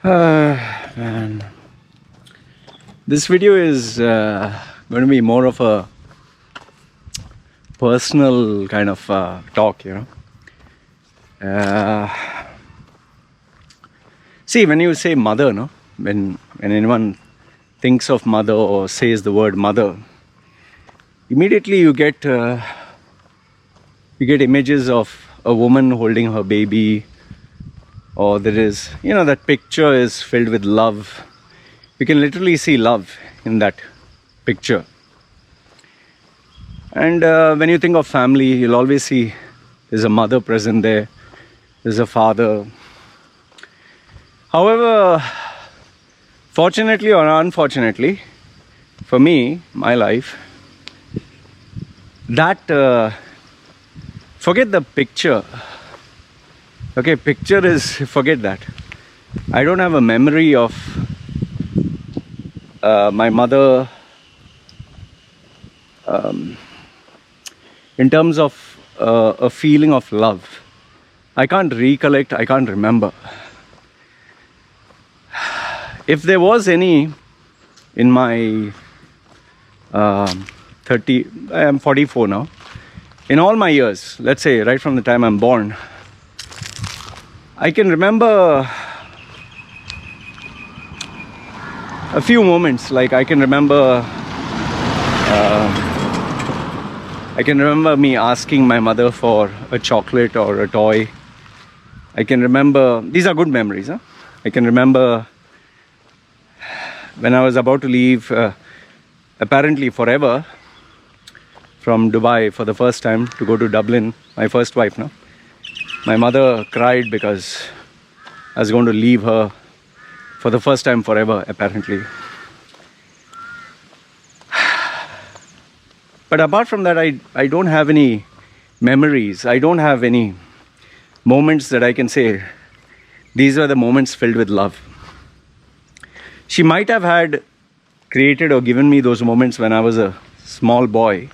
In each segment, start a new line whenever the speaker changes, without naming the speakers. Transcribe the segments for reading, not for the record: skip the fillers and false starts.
Man. This video is going to be more of a personal kind of talk, See, when you say mother, no, when anyone thinks of mother or says the word mother, immediately you get images of a woman holding her baby, or there is, that picture is filled with love. You can literally see love in that picture. And when you think of family, you'll always see there's a mother present there, there's a father. However, fortunately or unfortunately, for me, my life, that, forget the picture. Okay, picture is, forget that. I don't have a memory of my mother in terms of a feeling of love. I can't recollect, I can't remember. If there was any in my I am 44 now. In all my years, let's say right from the time I'm born, I can remember a few moments. Like I can remember me asking my mother for a chocolate or a toy. I can remember, these are good memories, huh? I can remember when I was about to leave, apparently forever, from Dubai for the first time to go to Dublin, my first wife, no? My mother cried because I was going to leave her for the first time forever, apparently. But apart from that, I don't have any memories. I don't have any moments that I can say, these were the moments filled with love. She might have had created or given me those moments when I was a small boy,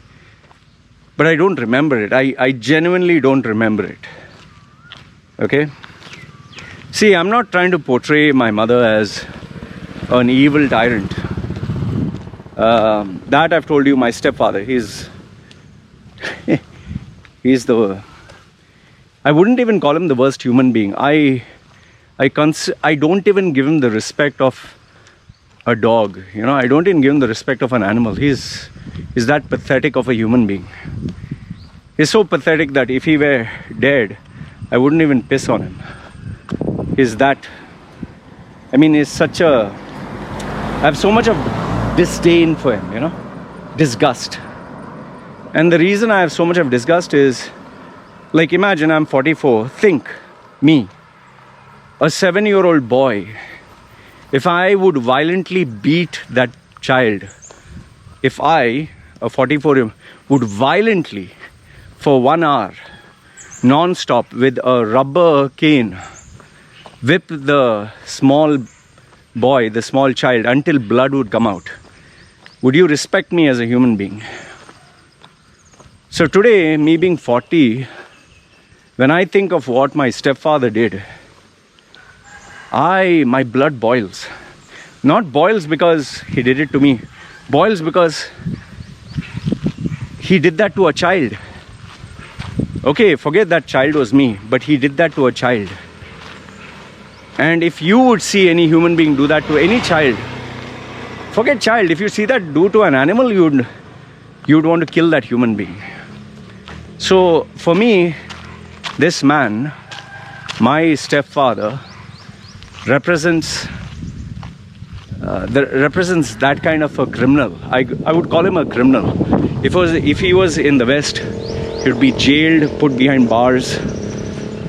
but I don't remember it. I genuinely don't remember it. Okay? See, I'm not trying to portray my mother as an evil tyrant. That I've told you, my stepfather, he's the, I wouldn't even call him the worst human being. I don't even give him the respect of a dog. I don't even give him the respect of an animal. He's that pathetic of a human being. He's so pathetic that if he were dead, I wouldn't even piss on him. He's such a, I have so much of disdain for him, disgust. And the reason I have so much of disgust is, like, imagine I'm 44, think, me, a 7-year-old boy, if I would violently beat that child, if I, a 44-year-old, would violently, for 1 hour, non-stop with a rubber cane, whip the small boy, the small child, until blood would come out, would you respect me as a human being? So today, me being 40, when I think of what my stepfather did, my blood boils. Not boils because he did it to me, boils because he did that to a child. Okay, forget that child was me, but he did that to a child. And if you would see any human being do that to any child, forget child, if you see that do to an animal, you'd want to kill that human being. So for me, this man, my stepfather, represents that kind of a criminal. I would call him a criminal. If he was in the West, he would be jailed, put behind bars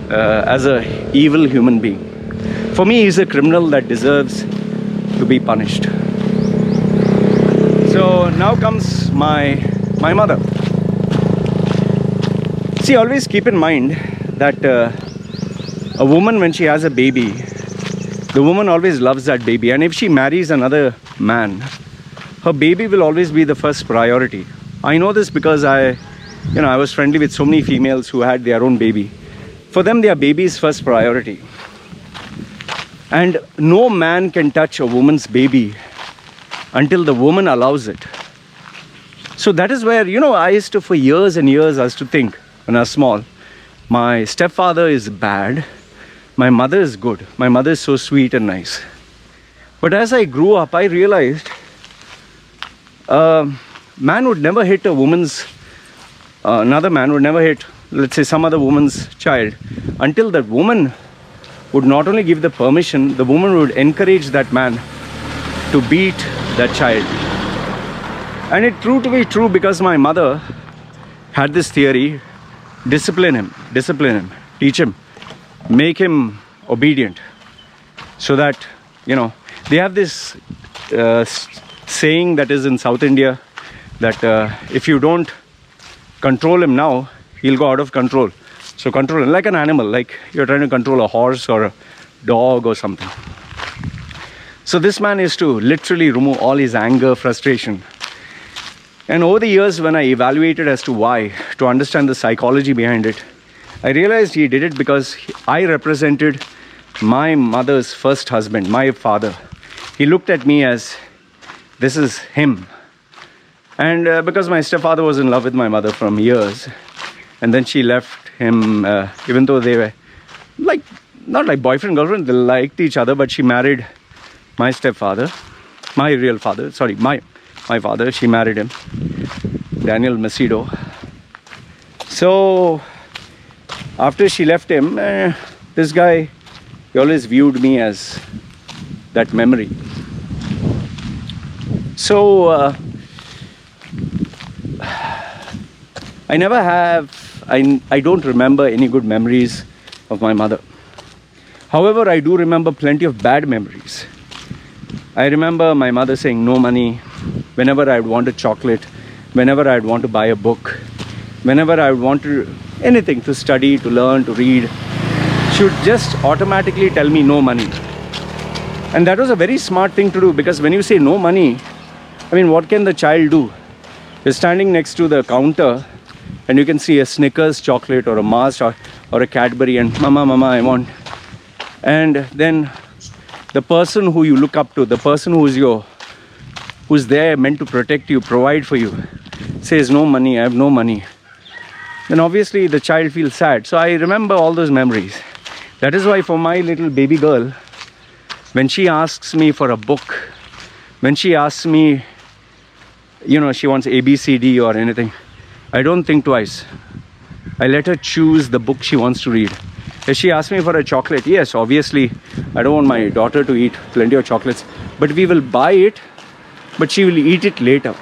as a evil human being. For me, he's a criminal that deserves to be punished. So now comes my mother. See, always keep in mind that a woman, when she has a baby, the woman always loves that baby. And if she marries another man, her baby will always be the first priority. I know this because I was friendly with so many females who had their own baby. For them, their baby is first priority. And no man can touch a woman's baby until the woman allows it. So that is where, I used to, for years and years, I used to think when I was small, my stepfather is bad, my mother is good, my mother is so sweet and nice. But as I grew up, I realized man would never hit a woman's, another man would never hit, let's say, some other woman's child until that woman would not only give the permission, the woman would encourage that man to beat that child. And it proved to be true because my mother had this theory: discipline him, teach him, make him obedient. So that, they have this saying that is in South India, that if you don't control him now, he'll go out of control. So control him like an animal, like you're trying to control a horse or a dog or something. So this man is to literally remove all his anger, frustration. And over the years, when I evaluated as to why, to understand the psychology behind it, I realized he did it because I represented my mother's first husband, my father. He looked at me as, this is him. And because my stepfather was in love with my mother from years, and then she left him, even though they were not like boyfriend, girlfriend, they liked each other, but she married my stepfather, my real father, sorry, my father, she married him, Daniel Macedo. So after she left him, this guy, he always viewed me as that memory. So I never have, I don't remember any good memories of my mother. However, I do remember plenty of bad memories. I remember my mother saying no money whenever I would want a chocolate, whenever I would want to buy a book, whenever I would want to anything to study, to learn, to read. She would just automatically tell me no money. And that was a very smart thing to do, because when you say no money, I mean, what can the child do? You're standing next to the counter and you can see a Snickers chocolate or a Mars or a Cadbury, and mama, I want. And then the person who you look up to, the person who's there meant to protect you, provide for you, says no money, I have no money. Then obviously the child feels sad. So I remember all those memories. That is why for my little baby girl, when she asks me for a book, when she asks me, she wants ABCD or anything, I don't think twice. I let her choose the book she wants to read. If she asks me for a chocolate, yes, obviously, I don't want my daughter to eat plenty of chocolates, but we will buy it, but she will eat it later.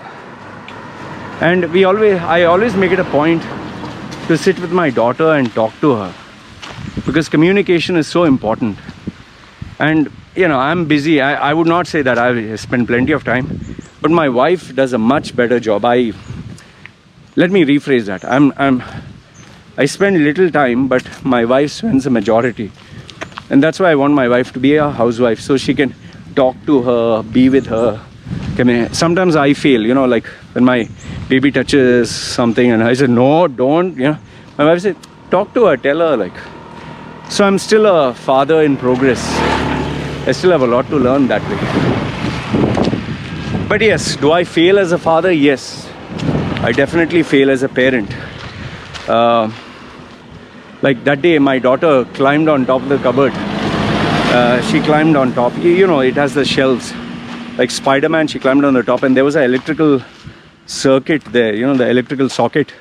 And I always make it a point to sit with my daughter and talk to her, because communication is so important. And I'm busy. I would not say that I spend plenty of time, but my wife does a much better job. Let me rephrase that. I spend little time, but my wife spends a majority. And that's why I want my wife to be a housewife, so she can talk to her, be with her. Sometimes I feel, like when my baby touches something and I said, no, don't, my wife said, talk to her, tell her, So I'm still a father in progress. I still have a lot to learn that way. But yes, do I fail as a father? Yes. I definitely fail as a parent. Like that day, my daughter climbed on top of the cupboard. She climbed on top. It has the shelves. Like Spider-Man, she climbed on the top, and there was an electrical circuit there, the electrical socket.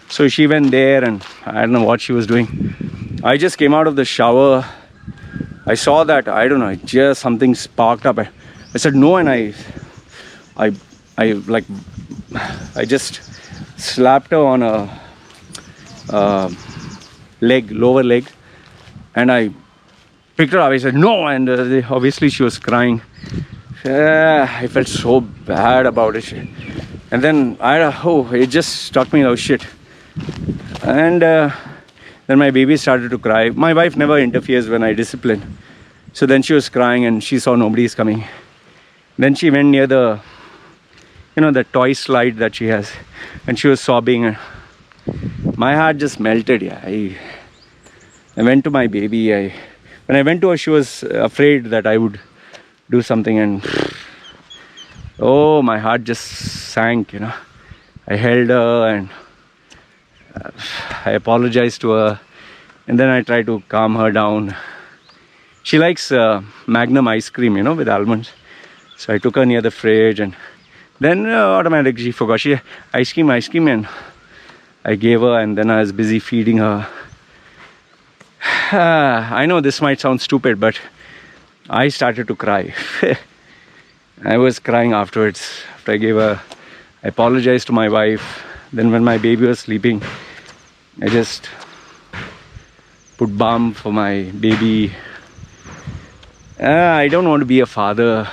So she went there, and I don't know what she was doing. I just came out of the shower. I saw that, I don't know, just something sparked up. I said no, and I just slapped her on a lower leg, and I picked her up. I said no, and obviously she was crying. I felt so bad about it, and then it just struck me, shit. And then my baby started to cry. My wife never interferes when I discipline, so then she was crying and she saw nobody is coming. Then she went near the the toy slide that she has, and she was sobbing. My heart just melted. I went to my baby. when I went to her, she was afraid that I would do something, and oh, my heart just sank, you know. I held her and I apologized to her, and then I tried to calm her down. She likes Magnum ice cream, you know, with almonds. So I took her near the fridge, and then automatically she forgot. She ice cream, and I gave her, and then I was busy feeding her. I know this might sound stupid, but I started to cry. I was crying afterwards. After I gave her, I apologized to my wife. Then when my baby was sleeping, I just put balm for my baby. I don't want to be a father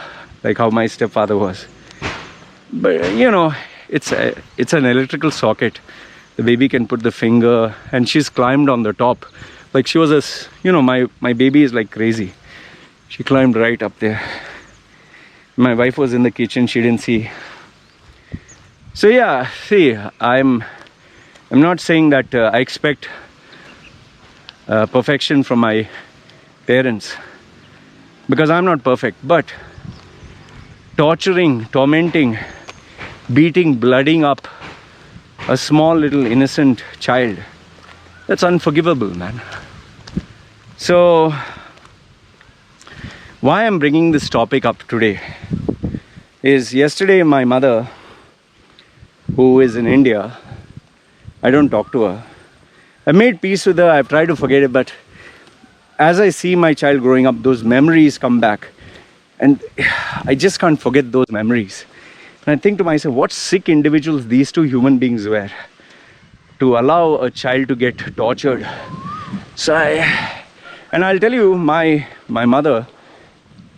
like how my stepfather was. But you know, it's an electrical socket. The baby can put the finger, and she's climbed on the top. Like she was my baby is like crazy. She climbed right up there. My wife was in the kitchen, she didn't see. So yeah, see, I'm not saying that I expect perfection from my parents, because I'm not perfect. But torturing, tormenting, beating, blooding up a small little innocent child, that's unforgivable, man. So why I'm bringing this topic up today is, yesterday my mother, who is in India, I don't talk to her. I made peace with her, I've tried to forget it, but as I see my child growing up, those memories come back, and I just can't forget those memories. And I think to myself, what sick individuals these two human beings were to allow a child to get tortured. So I'll tell you, my mother,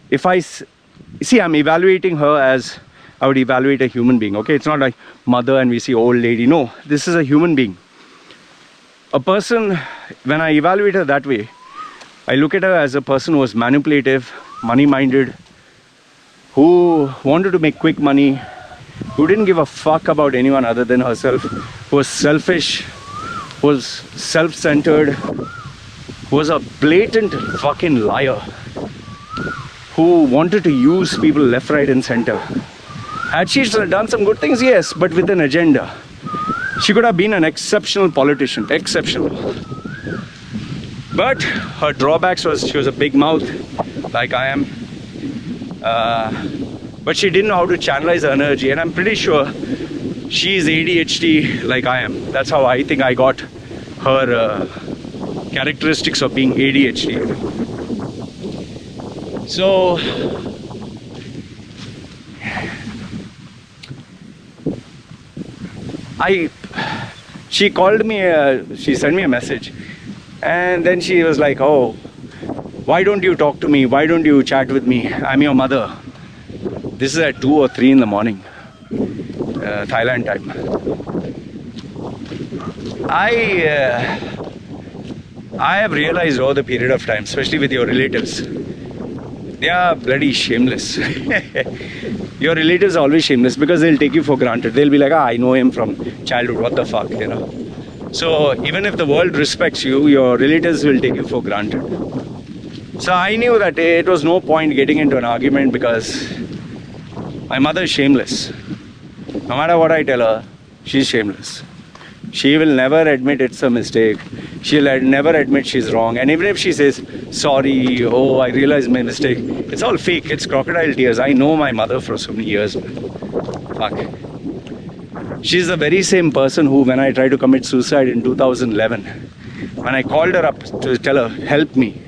if I see, I'm evaluating her as I would evaluate a human being, okay? It's not like mother and we see old lady. No, this is a human being. A person, when I evaluate her that way, I look at her as a person who was manipulative, money-minded, who wanted to make quick money, who didn't give a fuck about anyone other than herself, who was selfish, who was self-centered, who was a blatant fucking liar, who wanted to use people left, right and center. Had she done some good things? Yes, but with an agenda. She could have been an exceptional politician, exceptional. But her drawbacks was she was a big mouth, like I am. But she didn't know how to channelize her energy, and I'm pretty sure she's ADHD like I am. That's how I think I got her characteristics of being ADHD. So she called me, she sent me a message, and then she was like, oh, why don't you talk to me? Why don't you chat with me? I'm your mother. This is at 2 or 3 in the morning, Thailand time. I have realized over the period of time, especially with your relatives, they are bloody shameless. Your relatives are always shameless because they'll take you for granted. They'll be like, I know him from childhood, what the fuck, you know. So even if the world respects you, your relatives will take you for granted. So I knew that it was no point getting into an argument because my mother is shameless. No matter what I tell her, she's shameless. She will never admit it's a mistake. She'll never admit she's wrong. And even if she says, sorry, oh, I realized my mistake, it's all fake. It's crocodile tears. I know my mother for so many years. Fuck. She's the very same person who, when I tried to commit suicide in 2011, when I called her up to tell her, help me,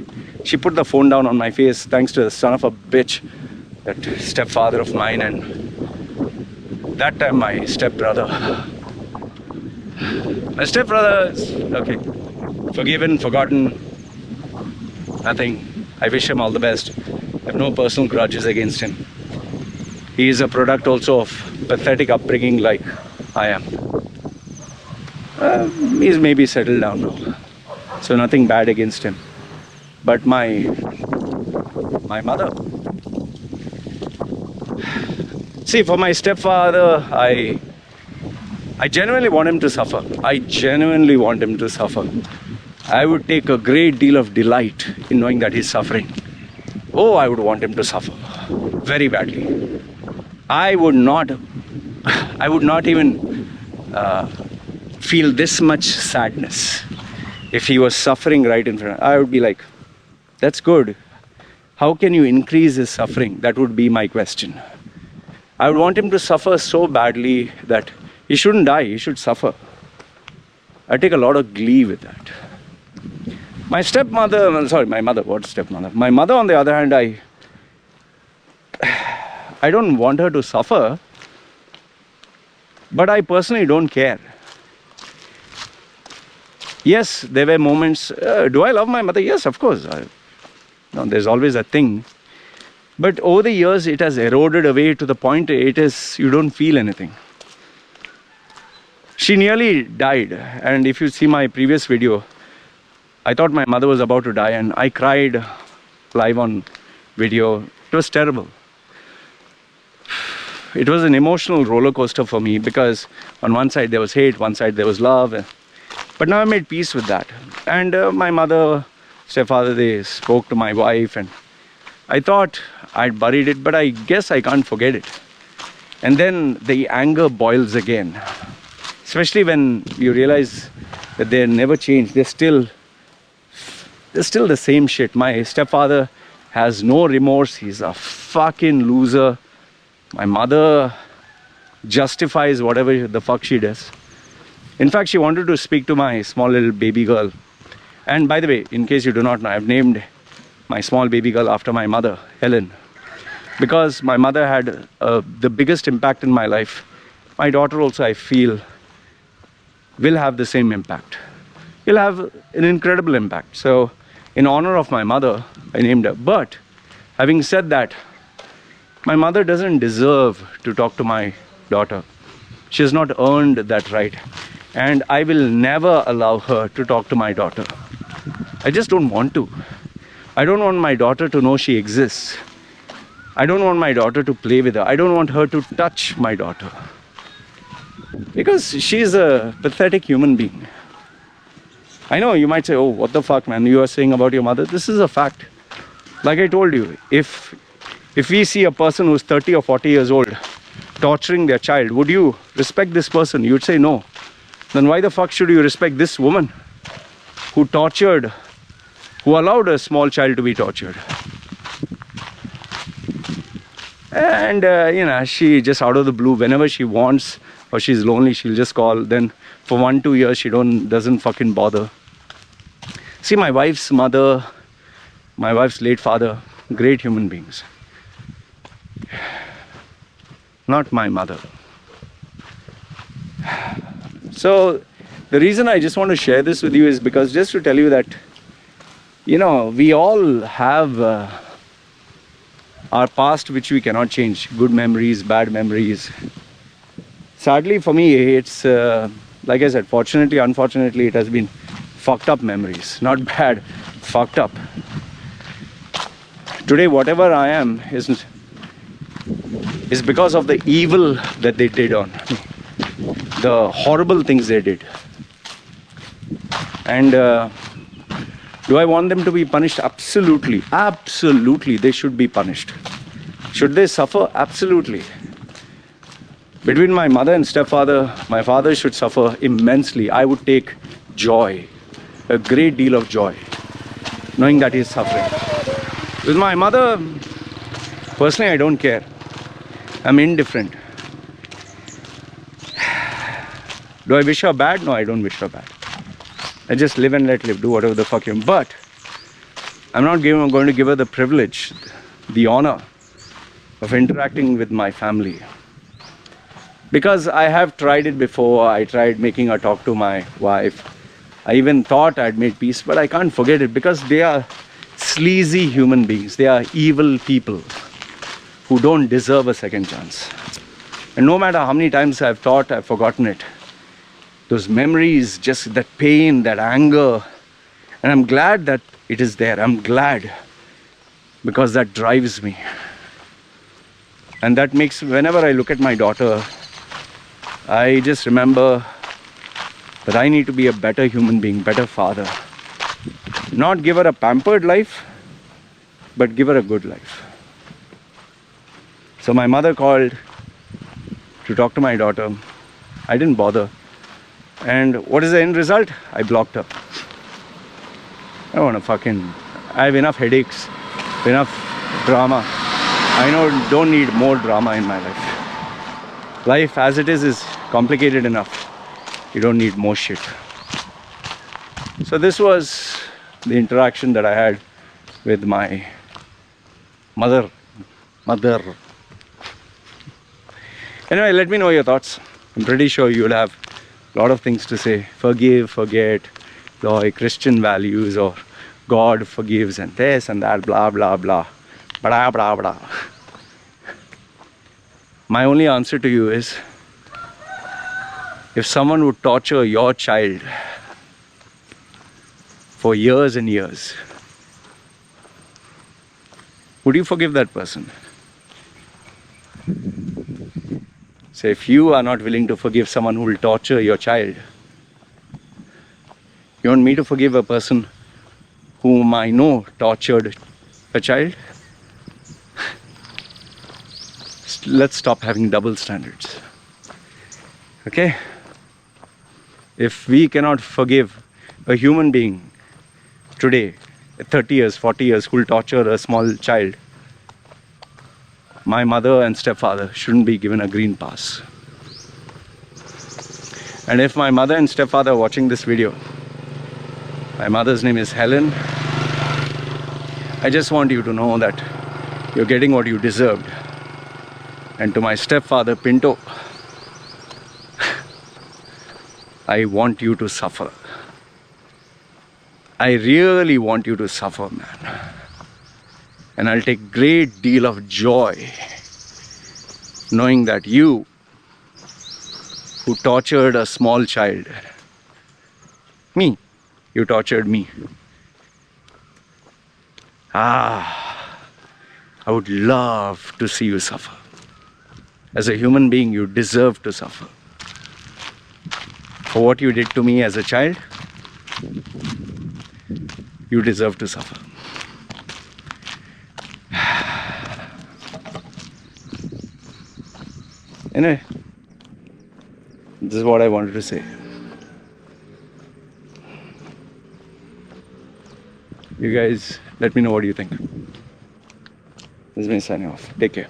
she put the phone down on my face thanks to the son of a bitch, that stepfather of mine, and that time my stepbrother. My stepbrother is, okay, forgiven, forgotten, nothing. I wish him all the best. I have no personal grudges against him. He is a product also of pathetic upbringing like I am. He's maybe settled down now, so nothing bad against him. But my mother, see, for my stepfather, I genuinely want him to suffer. I genuinely want him to suffer. I would take a great deal of delight in knowing that he's suffering. Oh, I would want him to suffer very badly. I would not even feel this much sadness if he was suffering right in front. I would be like, that's good. How can you increase his suffering? That would be my question. I would want him to suffer so badly that he shouldn't die, he should suffer. I take a lot of glee with that. My mother, what stepmother? My mother, on the other hand, I don't want her to suffer, but I personally don't care. Yes, there were moments. Do I love my mother? Yes, of course. No, there's always a thing. But over the years, it has eroded away to the point you don't feel anything. She nearly died. And if you see my previous video, I thought my mother was about to die and I cried live on video. It was terrible. It was an emotional roller coaster for me because on one side there was hate, one side there was love. But now I made peace with that. And my mother, stepfather, they spoke to my wife and I thought I'd buried it, but I guess I can't forget it. And then the anger boils again. Especially when you realize that they're never changed. They're still the same shit. My stepfather has no remorse. He's a fucking loser. My mother justifies whatever the fuck she does. In fact, she wanted to speak to my small little baby girl. And by the way, in case you do not know, I've named my small baby girl after my mother, Helen. Because my mother had the biggest impact in my life. My daughter also, I feel, will have the same impact. Will have an incredible impact. So, in honor of my mother, I named her. But, having said that, my mother doesn't deserve to talk to my daughter. She has not earned that right. And I will never allow her to talk to my daughter. I just don't want to. I don't want my daughter to know she exists. I don't want my daughter to play with her. I don't want her to touch my daughter. Because she's a pathetic human being. I know you might say, oh, what the fuck, man, you are saying about your mother. This is a fact. Like I told you, if we see a person who's 30 or 40 years old torturing their child, would you respect this person? You'd say no. Then why the fuck should you respect this woman who allowed a small child to be tortured? And, she just out of the blue, whenever she wants or she's lonely, she'll just call. Then for 1-2 years, she doesn't fucking bother. See, my wife's mother, my wife's late father, great human beings. Not my mother. So, the reason I just want to share this with you is because just to tell you that, we all have our past which we cannot change. Good memories, bad memories. Sadly for me, it's, like I said, fortunately, unfortunately, it has been fucked up memories. Not bad, fucked up. Today, whatever I am is because of the evil that they did on me. The horrible things they did. And do I want them to be punished? Absolutely. Absolutely, they should be punished. Should they suffer? Absolutely. Between my mother and stepfather, my father should suffer immensely. I would take joy, a great deal of joy, knowing that he is suffering. With my mother, personally, I don't care. I'm indifferent. Do I wish her bad? No, I don't wish her bad. I just live and let live, do whatever the fuck you want. But I'm not going to give her the privilege, the honor of interacting with my family. Because I have tried it before. I tried making her talk to my wife. I even thought I'd made peace, but I can't forget it because they are sleazy human beings. They are evil people who don't deserve a second chance. And no matter how many times I've thought, I've forgotten it. Those memories, just that pain, that anger. And I'm glad that it is there. I'm glad because that drives me. And that makes, whenever I look at my daughter, I just remember that I need to be a better human being, better father. Not give her a pampered life, but give her a good life. So my mother called to talk to my daughter. I didn't bother. And what is the end result? I blocked her. I don't want to I have enough headaches, enough drama. Don't need more drama in my life. Life as it is complicated enough. You don't need more shit. So this was the interaction that I had with my mother. Anyway, let me know your thoughts. I'm pretty sure you'll have a lot of things to say. Forgive, forget, like Christian values, or God forgives and this and that, blah, blah, blah. Blah, blah, blah. My only answer to you is, if someone would torture your child for years and years, would you forgive that person? So if you are not willing to forgive someone who will torture your child, you want me to forgive a person whom I know tortured a child? Let's stop having double standards. Okay? If we cannot forgive a human being today, 30 years, 40 years, who will torture a small child, my mother and stepfather shouldn't be given a green pass. And if my mother and stepfather are watching this video, my mother's name is Helen, I just want you to know that you're getting what you deserved. And to my stepfather, Pinto, I want you to suffer. I really want you to suffer, man. And I'll take great deal of joy knowing that you, who tortured a small child, you tortured me. I would love to see you suffer. As a human being, you deserve to suffer. For what you did to me as a child, you deserve to suffer. Anyway, this is what I wanted to say. You guys, let me know what you think. This is me signing off. Take care.